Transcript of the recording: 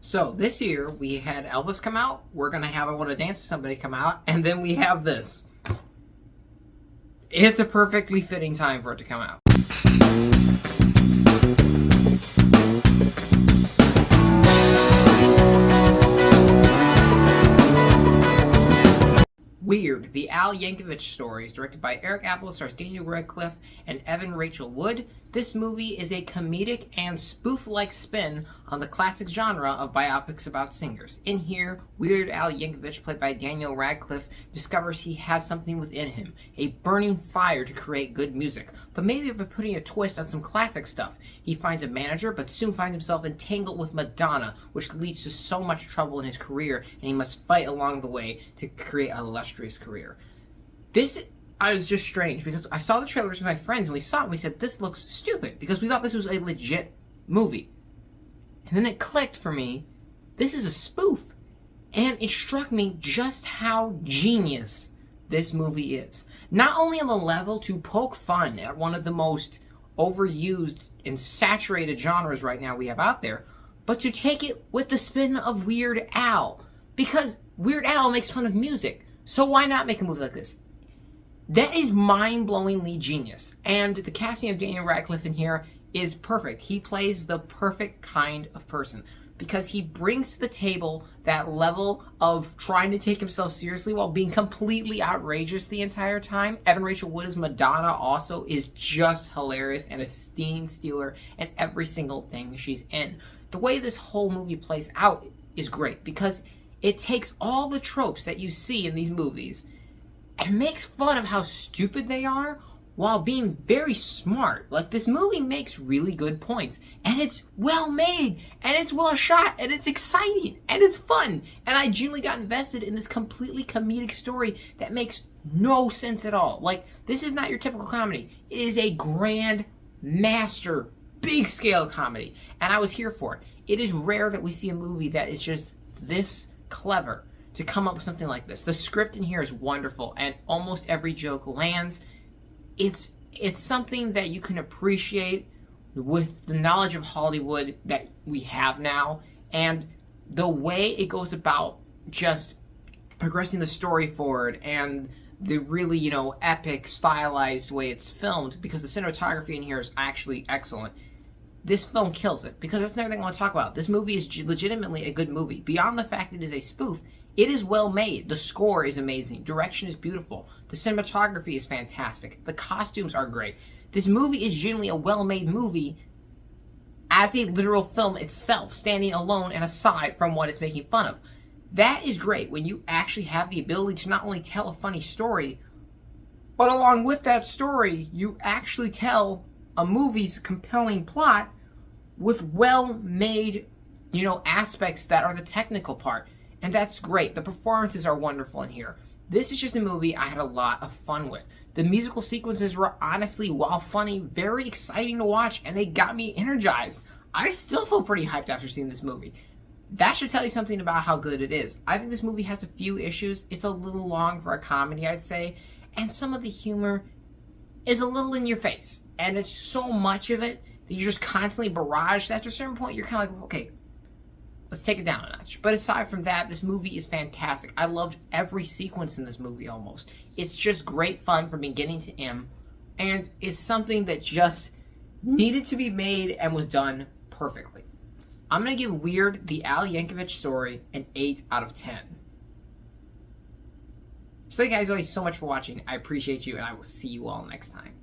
So this year we had Elvis come out. We're gonna have I Want to Dance with Somebody come out, and then we have this. It's a perfectly fitting time for it to come out. Weird, the Al Yankovic story is directed by Eric Apple, stars Daniel Radcliffe and Evan Rachel Wood. This movie is a comedic and spoof-like spin on the classic genre of biopics about singers. In here, Weird Al Yankovic, played by Daniel Radcliffe, discovers he has something within him, a burning fire to create good music, but maybe by putting a twist on some classic stuff. He finds a manager, but soon finds himself entangled with Madonna, which leads to so much trouble in his career, and he must fight along the way to create a illustrious career. This was just strange because I saw the trailers with my friends and we saw it and we said, this looks stupid, because we thought this was a legit movie. And then it clicked for me, this is a spoof. And it struck me just how genius this movie is. Not only on the level to poke fun at one of the most overused and saturated genres right now we have out there, but to take it with the spin of Weird Al. Because Weird Al makes fun of music, so why not make a movie like this? That is mind-blowingly genius. And the casting of Daniel Radcliffe in here is perfect. He plays the perfect kind of person because he brings to the table that level of trying to take himself seriously while being completely outrageous the entire time. Evan Rachel Wood as Madonna also is just hilarious and a scene stealer in every single thing she's in. The way this whole movie plays out is great because it takes all the tropes that you see in these movies and makes fun of how stupid they are while being very smart. Like, this movie makes really good points, and it's well made, and it's well shot, and it's exciting, and it's fun. And I genuinely got invested in this completely comedic story that makes no sense at all. Like, this is not your typical comedy. It is a grand master, big scale comedy, and I was here for it. It is rare that we see a movie that is just this clever to come up with something like this. The script in here is wonderful, and almost every joke lands. It's something that you can appreciate with the knowledge of Hollywood that we have now, and the way it goes about just progressing the story forward, and the really, epic, stylized way it's filmed, because the cinematography in here is actually excellent. This film kills it, because that's another thing I want to talk about. This movie is legitimately a good movie. Beyond the fact it is a spoof, it is well made. The score is amazing. Direction is beautiful. The cinematography is fantastic. The costumes are great. This movie is genuinely a well-made movie as a literal film itself, standing alone and aside from what it's making fun of. That is great when you actually have the ability to not only tell a funny story, but along with that story, you actually tell a movie's compelling plot with well-made, aspects that are the technical part. And that's great. The performances are wonderful in here. This is just a movie I had a lot of fun with. The musical sequences were honestly, while funny, very exciting to watch, and they got me energized. I still feel pretty hyped after seeing this movie. That should tell you something about how good it is. I think this movie has a few issues. It's a little long for a comedy, I'd say, and some of the humor is a little in your face. And it's so much of it that you're just constantly barraged. After a certain point, you're kind of like, okay, let's take it down a notch. But aside from that, this movie is fantastic. I loved every sequence in this movie almost. It's just great fun from beginning to end. And it's something that just needed to be made and was done perfectly. I'm going to give Weird, the Al Yankovic story, an 8 out of 10. So thank you guys always so much for watching. I appreciate you, and I will see you all next time.